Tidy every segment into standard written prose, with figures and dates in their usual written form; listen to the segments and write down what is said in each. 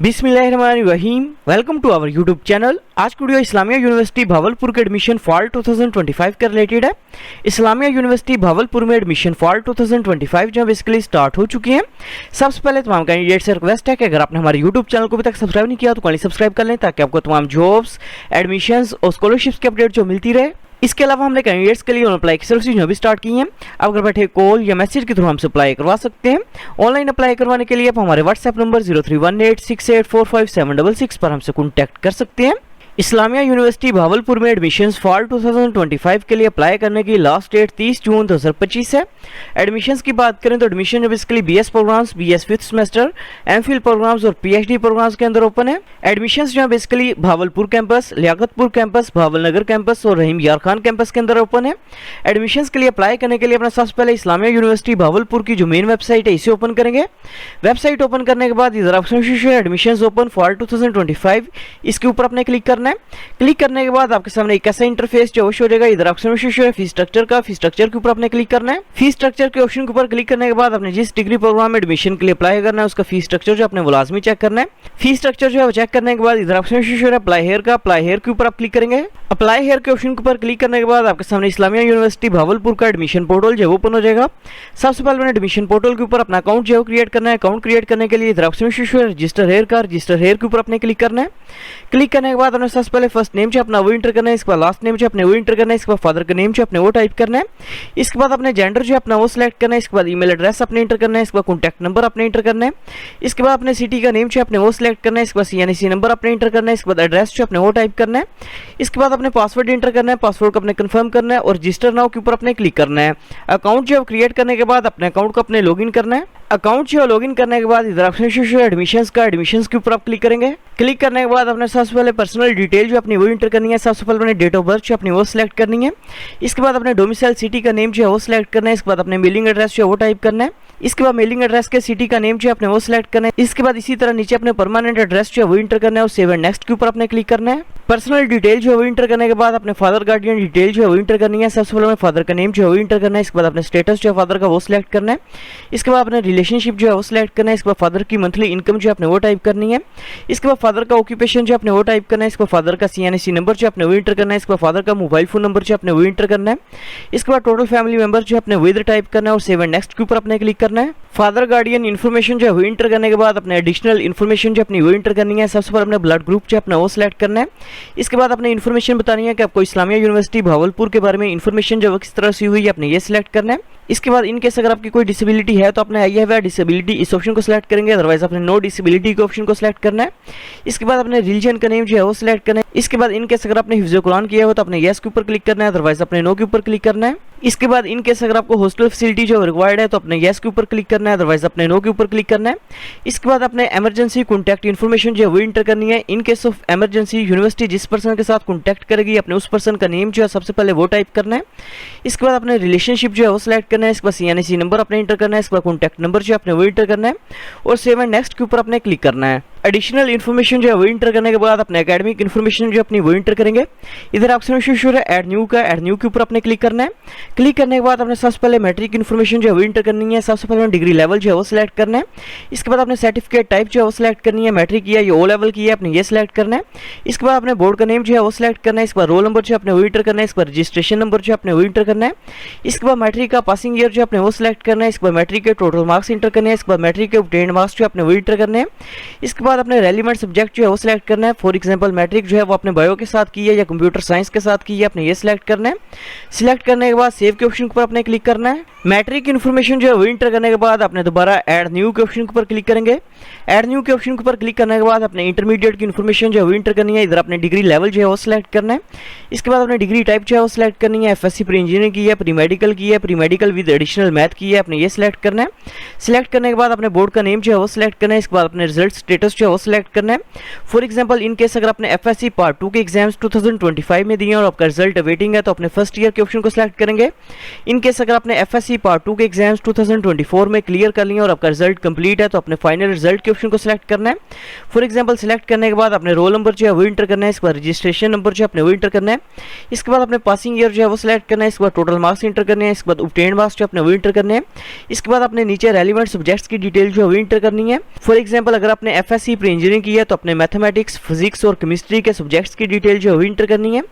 बिस्मिल्लाहिर्रहमानिर्रहीम। Welcome to our YouTube channel. आज की वीडियो इस्लामिया यूनिवर्सिटी भावलपुर के एडमिशन फॉल 2025 के रिलेटेड है। इस्लामिया यूनिवर्सिटी भावलपुर में एडमिशन फॉल 2025 जो बेसिकली स्टार्ट हो चुकी है। सबसे पहले तमाम कैंडिडेट से रिक्वेस्ट है कि अगर आपने हमारे यूट्यूब चैनल को अभी तक सब्सक्राइब नहीं किया तो काइंडली सब्सक्राइब कर लें ताकि आपको तमाम जॉब्स, एडमिशंस और स्कॉलरशिप्स की अपडेट जो मिलती रहे। इसके अलावा हमने कैंडिडेट्स के लिए अप्लाई की सर्विस भी स्टार्ट की है। आप घर बैठे कॉल या मैसेज के थ्रू हमसे अप्लाई करवा सकते हैं। ऑनलाइन अप्लाई करवाने के लिए आप हमारे व्हाट्सएप नंबर 0318684576 पर हमसे कॉन्टैक्ट कर सकते हैं। इस्लामिया यूनिवर्सिटी भावलपुर में एडमिशंस फॉल 2025 के लिए अप्लाई करने की लास्ट डेट 30 जून 2025 है। एडमिशंस की बात करें तो admission basically BS programmes, BS fifth semester, MPhil programmes और पीएचडी प्रोग्राम्स के अंदर ओपन है। एडमिशंस जो है basically Bahawalpur campus, Liaquatpur campus, Bahawalnagar campus और रहीम यार खान कैंपस के अंदर ओपन है। एडमिशंस के लिए अप्लाई करने के लिए अपना सबसे पहले इस्लामिया यूनिवर्सिटी भावलपुर की जो मेन वेबसाइट है इसे ओपन करेंगे। वेबसाइट ओपन करने के बाद इधर ऑप्शन एडमिशंस ओपन फॉल 2025 इसके ऊपर आपने क्लिक करना है। क्लिक करने के बाद आपके सामने एक ऐसा इंटरफेस जो शो हो जाएगा। इधर ऑप्शन है फीस स्ट्रक्चर का, फीस स्ट्रक्चर के ऊपर आपने क्लिक करना है। फीस स्ट्रक्चर के ऑप्शन के ऊपर क्लिक करने के बाद आपने जिस डिग्री प्रोग्राम में एडमिशन के लिए अप्लाई करना है उसका फीस स्ट्रक्चर जो आपने वो लाजमी चेक करना है। फीस स्ट्रक्चर जो है चेक करने के बाद इधर ऑप्शन है अप्लाई हेयर का, अप्लाई हेयर के ऊपर आप क्लिक करेंगे। अप्लाई हेयर के ऑप्शन के ऊपर क्लिक करने के बाद आपके सामने इस्लामिया यूनिवर्सिटी भावलपुर का एडमिशन पोर्टल जो ओपन हो जाएगा। सबसे पहले मैंने एडमिशन पोर्टल के ऊपर अपना अकाउंट जो क्रिएट करना है। अकाउंट क्रिएट करने के लिए इधर ऑप्शन रजिस्टर हेयर का, रजिस्टर हेयर के ऊपर आपने क्लिक करना है। क्लिक करने के बाद आपने सबसे पहले फर्स्ट नेम जो अपना वो इंटर करना है, इसके बाद लास्ट नेम जो अपने वो इंटर करना है, इसके बाद फादर का नेम जो अपने वो टाइप करना है। इसके बाद अपने जेंडर जो अपना वो सिलेक्ट करना है, इसके बाद ईमेल एड्रेस अपने इंटर करना है, इसके बाद कॉन्टैक्ट नंबर अपने इंटर करना है। इसके बाद अपने सिटी का नेम जो अपने वो सिलेक्ट करना है, इसके बाद सीएनसी नंबर अपने इंटर करना है, इसके बाद एड्रेस जो अपने वो टाइप करना है। इसके बाद अपने पासवर्ड इंटर करना है, पासवर्ड को अपने कंफर्म करना है और रजिस्टर नाउ के ऊपर अपने क्लिक करना है। अकाउंट जो क्रिएट करने के बाद अपने अकाउंट को अपने लॉगिन करना है। अकाउंट जो लॉगिन करने के बाद इधर ऑप्शन एडमिशंस का, एडमिशंस के ऊपर आप क्लिक करेंगे। क्लिक करने के बाद अपने सबसे पहले पर्सनल डिटेल जो अपनी वो इंटर करनी है। सबसे पहले अपने डेट ऑफ बर्थ जो अपनी वो सिलेक्ट करनी है। इसके बाद अपने डोमिसाइल सिटी का नेम जो है वो सिलेक्ट करना है। इसके बाद अपने मेलिंग एड्रेस जो है वो टाइप करना है। इसके बाद मेलिंग एड्रेस के सिटी का नेम जो है अपने वो सिलेक्ट करना है। इसके बाद इसी तरह नीचे अपने परमानेंट एड्रेस जो है वो इंटर करना है और सेव एंड नेक्स्ट के ऊपर अपने क्लिक करना है। पर्सनल डिटेल जो है वो इंटर करने के बाद अपने फादर गार्डियन डिटेल जो है वो इंटर करनी है। सबसे पहले फादर का नेम जो है वो इंटर करना है। इसके बाद अपने स्टेटस जो है फादर का वो सिलेक्ट करना है। इसके बाद अपने रिलेशनशिप जो है वो सिलेक्ट करना है। इसके बाद फादर की मंथली इनकम जो अपने वो टाइप करनी है। इसके बाद फादर का ऑक्यूपेशन जो अपने वो टाइप करना है। इसके बाद फादर का सीएनसी नंबर जो अपने वो इंटर करना है। इसके बाद फादर का मोबाइल फोन नंबर जो अपने वो इंटर करना है। इसके बाद टोटल फैमिली मेंबर जो अपने वो इधर टाइप करना है और सेव एंड नेक्स्ट के ऊपर अपने क्लिक करना है। फादर गार्डियन इन्फॉर्मेशन जो है वो इंटर करने के बाद अपने एडिशनल इन्फॉर्मेशन जो अपनी वो इंटर करनी है। सबसे पहले अपने ब्लड ग्रुप जो अपना वो सिलेक्ट करना है। इसके बाद अपने इन्फॉर्मेशन बतानी है कि आपको इस्लामिया यूनिवर्सिटी भावलपुर के बारे में इन्फॉर्मेशन जो किस तरह से हुई है अपने ये सिलेक्ट करना है। इसके बाद इनकेस अगर आपकी कोई डिसेबिलिटी है तो अपने आई है डिसेबिलिटी इस ऑप्शन को सिलेक्ट करेंगे, अदरवाइज अपने नो डिसेबिलिटी के ऑप्शन को सिलेक्ट करना है। इसके बाद अपने रिलीजन का नेम जो है वो सिलेक्ट करना है। इसके बाद इनकेस अगर आपने हिफ्ज़ कुरान किया हो तो अपने यस के ऊपर क्लिक करना है, अदरवाइज अपने नो के ऊपर क्लिक करना है। इसके बाद इनकेस अगर आपको हॉस्टल फैसिलिटी जो रिक्वायर्ड है तो अपने यस के ऊपर क्लिक करना है, अदरवाइज अपने नो के ऊपर क्लिक करना है। इसके बाद अपने इमरजेंसी कॉन्टैक्ट इन्फॉर्मेशन जो है वो इंटर करनी है। In case of emergency university जिस पर्सन के साथ कॉन्टैक्ट करेगी अपने उस पर्सन का नेम जो है सबसे पहले वो टाइप करना है। इसके बाद अपने रिलेशनशिप जो है वो सिलेक्ट करना है। इसके बाद सीएनसी नंबर अपने इंटर करना है। इसके बाद कॉन्टैक्ट नंबर जो अपने वो इंटर करना है और सेव एंड नेक्स्ट के ऊपर अपने क्लिक करना है। एडिशनल इन्फॉर्मेशन जो है वो इंटर करने के बाद अपने एकेडमिक इन्फॉर्मेशन जो अपनी वो इंटर करेंगे। इधर ऑप्शन है ऐड न्यू का, ऐड न्यू के ऊपर अपने क्लिक करना है। क्लिक करने के बाद अपने सबसे पहले मैट्रिक इन्फॉर्मेशन जो है वो इंटर करनी है। सबसे पहले डिग्री लेवल जो है वो सिलेक्ट करना है। इसके बाद अपने सर्टिफिकेट टाइप जो है वो सिलेक्ट करनी है। मैट्रिक किया या ओ लेवल की है अपने ये सिलेक्ट करना है। इसके बाद अपने बोर्ड का नेम जो है वो सिलेक्ट करना है। इसके बाद रोल नंबर जो अपने वो इंटर करना है। इसके बाद रजिस्ट्रेशन नंबर जो अपने वो इंटर करना है। इसके बाद मैट्रिक का पासिंग ईयर जो अपने वो सिलेक्ट करना है। इसके बाद मैट्रिक के टोटल मार्क्स इंटर करने हैं। इसके बाद मैट्रिक के ऑब्टेन्ड मार्क्स जो अपने वो इंटर करने हैं। इसके बाद अपने रेलिवेंट सब्जेक्ट जो है वो सिलेक्ट करना है। फॉर एग्जांपल मैट्रिक जो है वो अपने बायो के साथ की है या कंप्यूटर साइंस के साथ की है अपने ये सिलेक्ट करना है। सिलेक्ट करने के बाद सेव के ऑप्शन पर अपने क्लिक करना है। मैट्रिक इन्फॉर्मेशन जो है वो इंटर करने के बाद अपने दोबारा ऐड न्यू के ऑप्शन के ऊपर क्लिक करेंगे। ऐड न्यू के ऑप्शन के ऊपर क्लिक करने के बाद अपने इंटरमीडिएट की इन्फॉर्मेशन जो है वो इंटर करनी है। इधर अपने डिग्री लेवल जो है वो सिलेक्ट करना है। इसके बाद अपने डिग्री टाइप जो है वो सिलेक्ट करनी है। एफएससी प्री इंजीनियरिंग की है, प्री मेडिकल की है, pre medical with additional math की है अपने ये सिलेक्ट करना है। सिलेक्ट करने के बाद अपने बोर्ड का नेम जो है वो सिलेक्ट करना है। इसके बाद अपने रिजल्ट स्टेटस जो है वो सिलेक्ट करना है। फॉर एग्जांपल इन केस अगर अपने एफएससी पार्ट 2 के एग्जाम्स 2025 में दिए और आपका रिजल्ट अवेटिंग है तो अपने फर्स्ट ईयर के ऑप्शन को सिलेक्ट करेंगे। इन केस अगर अपने एफएससी पार्ट 2 के एग्जाम्स 2024 में क्लियर कर लिए और आपका रिजल्ट कंप्लीट है तो अपने फाइनल रिजल्ट के ऑप्शन को सिलेक्ट करना है। फॉर एग्जांपल सिलेक्ट करने के बाद अपने रोल नंबर जो है वो इंटर करना है। इसके बाद रजिस्ट्रेशन नंबर जो है अपने वो इंटर करना है। इसके बाद अपने पासिंग ईयर जो है वो सिलेक्ट करना है। इसके बाद टोटल मार्क्स इंटर करने हैं। इसके बाद ऑब्टेन्ड मार्क्स जो अपने वो इंटर करने हैं। इसके बाद अपने नीचे रेलिवेंट सब्जेक्ट्स की डिटेल जो है वो इंटर करनी है। फॉर एग्जांपल अगर अपने एफएससी BSc प्री इंजीनियरिंग की है तो अपने मैथमेटिक्स, फिजिक्स और केमिस्ट्री के सब्जेक्ट्स की डिटेल जो है वो इंटर करनी है।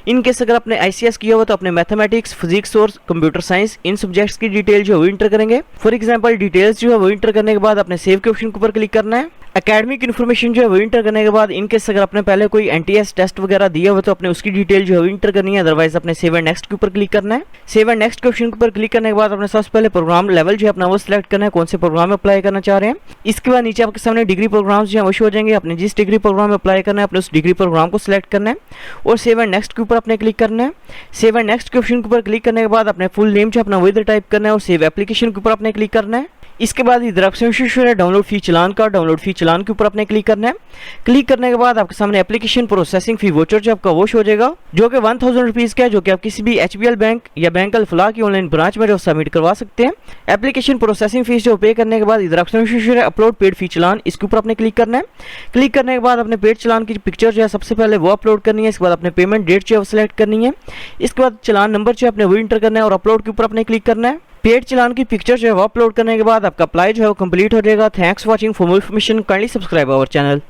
इनकेस अगर आपने ICS किया हुआ तो अपने मैथमेटिक्स, फिजिक्स और कंप्यूटर साइंस इन सब्जेक्ट्स की डिटेल जो है वो इंटर करेंगे। फॉर एग्जाम्पल डिटेल्स जो है वो इंटर करने के बाद अपने सेव के ऑप्शन के ऊपर क्लिक करना है। एकेडमिक इन्फॉर्मेशन जो है वो इंटर करने के बाद इनकेस अगर आपने पहले कोई NTS टेस्ट वगैरह दिया हुआ तो अपने उसकी डिटेल जो है वो इंटर करनी है, अदरवाइज अपने सेव एंड नेक्स्ट के ऊपर क्लिक करना है। सेव एंड नेक्स्ट के ऑप्शन के ऊपर क्लिक करने के बाद अपने सबसे पहले प्रोग्राम लेवल जो है अपना वो सिलेक्ट करना है, कौन से प्रोग्राम में अप्लाई करना चाह रहे हैं। इसके बाद नीचे आपके सामने डिग्री प्रोग्राम्स जो है वो शो हो जाएंगे। अपने जिस डिग्री प्रोग्राम में अप्लाई करना है अपने उस डिग्री प्रोग्राम को सिलेक्ट करना है और सेव एंड नेक्स्ट के ऊपर अपने क्लिक करना है। सेव एंड नेक्स्ट के ऑप्शन के ऊपर क्लिक करने के बाद अपने फुल नेम जो अपना वो इधर टाइप करना है और सेव एप्लीकेशन के ऊपर अपने क्लिक करना है। इसके बाद इधर ऑप्शन है डाउनलोड फी चालान का, डाउनलोड फी चालान के ऊपर अपने क्लिक करना है। क्लिक करने के बाद आपके सामने एप्लीकेशन प्रोसेसिंग फी वोचर जो आपका वो शो हो जाएगा, जो कि 1000 रुपीज़ का है, जो कि आप किसी भी HBL बैंक या बैंक अल फलाह की ऑनलाइन ब्रांच में जो सबमिट करवा सकते हैं। एप्लीकेशन प्रोसेसिंग फीस जो पे करने के बाद इधर ऑप्शन है अपलोड पेड फी चालान, इसके ऊपर अपने क्लिक करना है। क्लिक करने के बाद अपने पेड चालान की पिक्चर जो है सबसे पहले वो अपलोड करनी है। इसके बाद अपने पेमेंट डेट जो है वो सिलेक्ट करनी है। इसके बाद चालान नंबर जो है अपने वो इंटर करना है और अपलोड के ऊपर अपने क्लिक करना है। पेड चालान की पिक्चर जो है वो अपलोड करने के बाद आपका अप्लाई जो है वो कंप्लीट हो जाएगा। Thanks for watching. For more information kindly subscribe our channel.